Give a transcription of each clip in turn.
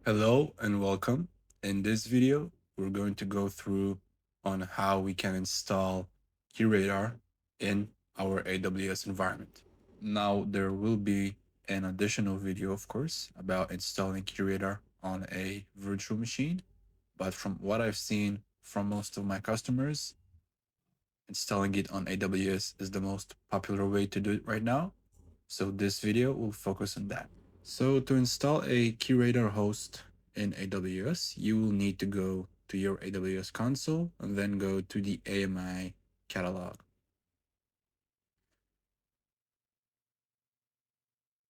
Hello and welcome. In this video, we're going to go through on how we can install QRadar in our AWS environment. Now, there will be an additional video, of course, about installing QRadar on a virtual machine. But from what I've seen from most of my customers, installing it on AWS is the most popular way to do it right now. So this video will focus on that. So to install a QRadar host in AWS, you will need to go to your AWS console and then go to the AMI catalog.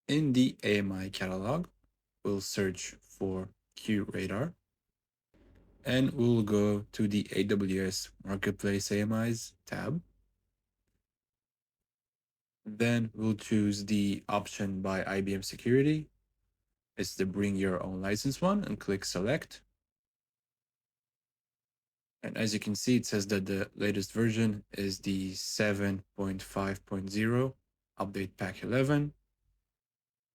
In the AMI catalog, we'll search for QRadar and we'll go to the AWS Marketplace AMIs tab. Then we'll choose the option by IBM Security. It's the bring your own license one and click select. And as you can see, it says that the latest version is the 7.5.0 update pack 11.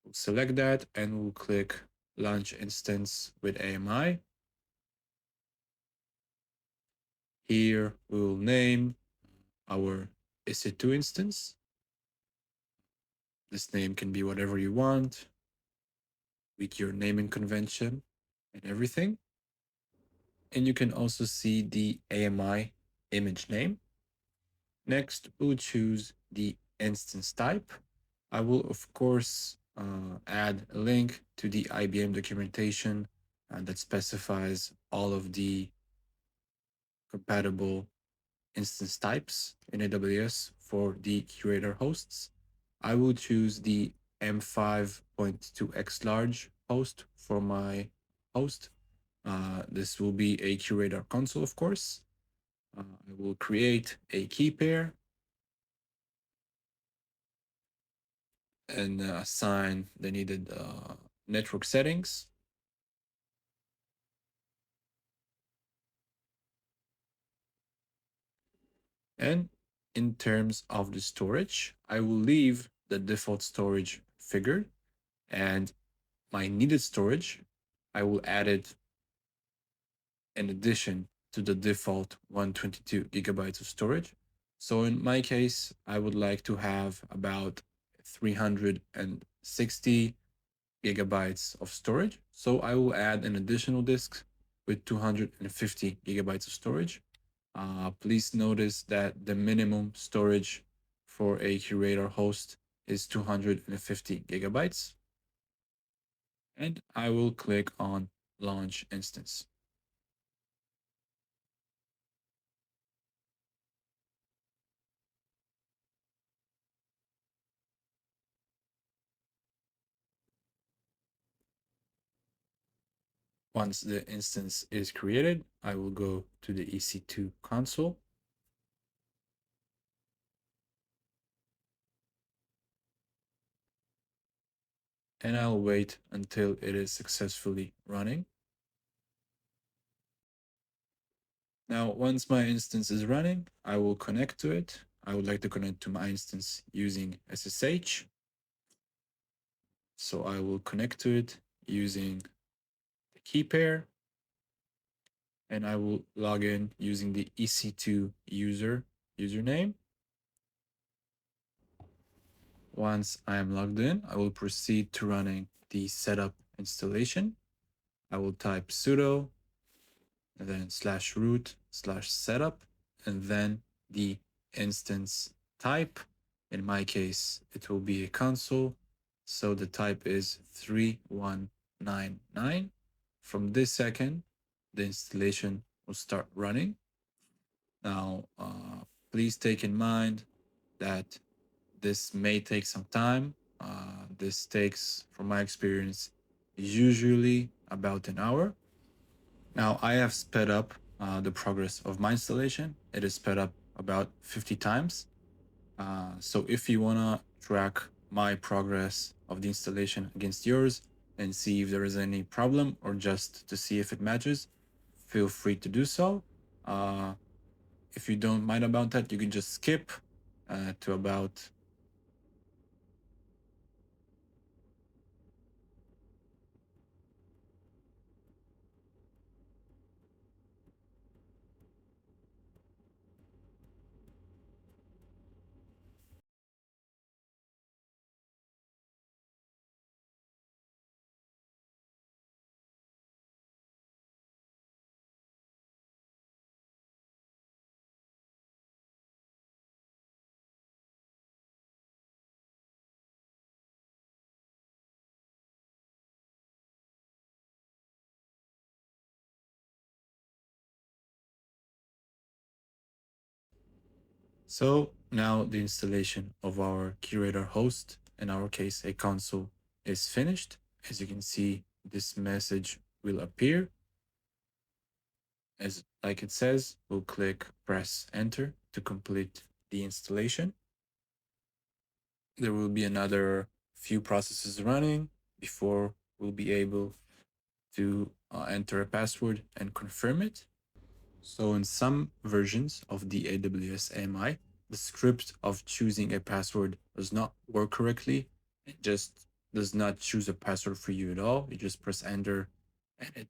We'll select that and we'll click launch instance with AMI. Here we will name our EC2 instance. This name can be whatever you want with your naming convention and everything. And you can also see the AMI image name. Next, we'll choose the instance type. I will, of course, add a link to the IBM documentation that specifies all of the compatible instance types in AWS for the QRadar hosts. I will choose the M5.2x large host for my host. This will be a QRadar console, of course. I will create a key pair and assign the needed network settings. And in terms of the storage, I will leave the default storage figured, and my needed storage, I will add it in addition to the default 122 gigabytes of storage. So in my case, I would like to have about 360 gigabytes of storage. So I will add an additional disk with 250 gigabytes of storage. Please notice that the minimum storage for a QRadar host is 250 gigabytes. And I will click on Launch Instance. Once the instance is created, I will go to the EC2 console. And I'll wait until it is successfully running. Now, once my instance is running, I will connect to it. I would like to connect to my instance using SSH. So I will connect to it using the key pair. And I will log in using the EC2 username. Once I am logged in, I will proceed to running the setup installation. I will type sudo and then /root/setup and then the instance type. In my case, it will be a console. So the type is 3199. From this second, the installation will start running. Now, please take in mind that this may take some time. This takes, from my experience, usually about an hour. Now, I have sped up the progress of my installation. It is sped up about 50 times. So if you want to track my progress of the installation against yours and see if there is any problem or just to see if it matches, feel free to do so. If you don't mind about that, you can just skip to about So now the installation of our QRadar host, in our case a console, is finished. As you can see, this message will appear. As like it says, we'll press enter to complete the installation. There will be another few processes running before we'll be able to enter a password and confirm it. So in some versions of the AWS AMI, the script of choosing a password does not work correctly. It just does not choose a password for you at all. You just press enter and it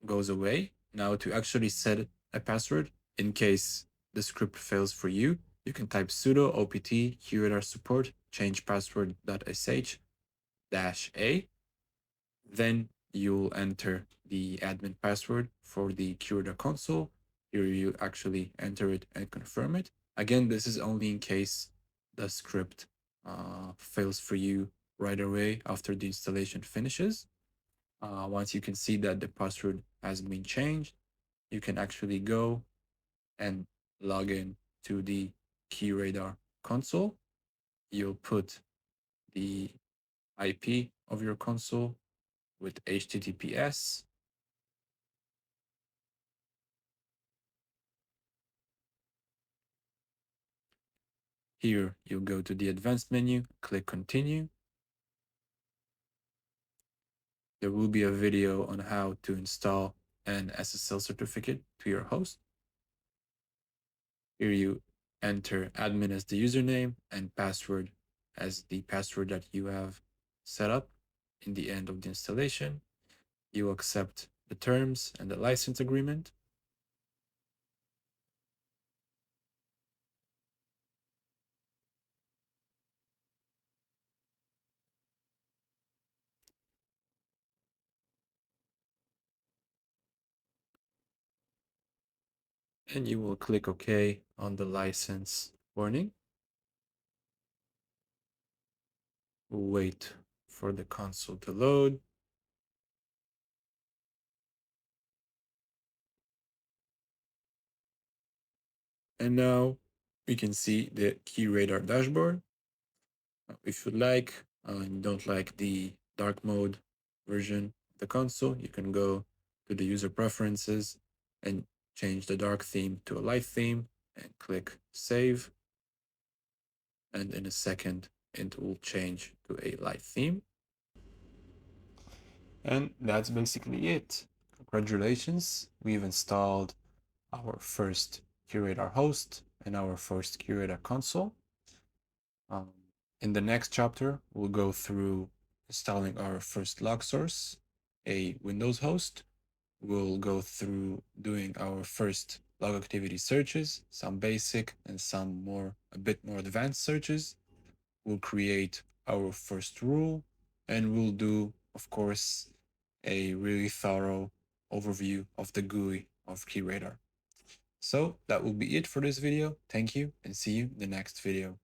goes away. Now to actually set a password in case the script fails for you, you can type sudo opt QRadar support change password.sh -a. Then you'll enter the admin password for the QRadar console. Here you actually enter it and confirm it. Again, this is only in case the script fails for you right away after the installation finishes. Once you can see that the password has been changed, you can actually go and log in to the QRadar console. You'll put the IP of your console with HTTPS. Here, you'll go to the advanced menu, click continue. There will be a video on how to install an SSL certificate to your host. Here you enter admin as the username and password as the password that you have set up in the end of the installation. You accept the terms and the license agreement. And you will click OK on the license warning. We'll wait for the console to load. And now we can see the QRadar dashboard. If you like and don't like the dark mode version of the console, you can go to the user preferences and change the dark theme to a light theme and click save. And in a second, it will change to a light theme. And that's basically it. Congratulations, we've installed our first QRadar host and our first QRadar console. In the next chapter, we'll go through installing our first log source, a Windows host. We'll go through doing our first log activity searches, some basic and some a bit more advanced searches. We'll create our first rule, and we'll do, of course, a really thorough overview of the GUI of QRadar. So that will be it for this video. Thank you and see you in the next video.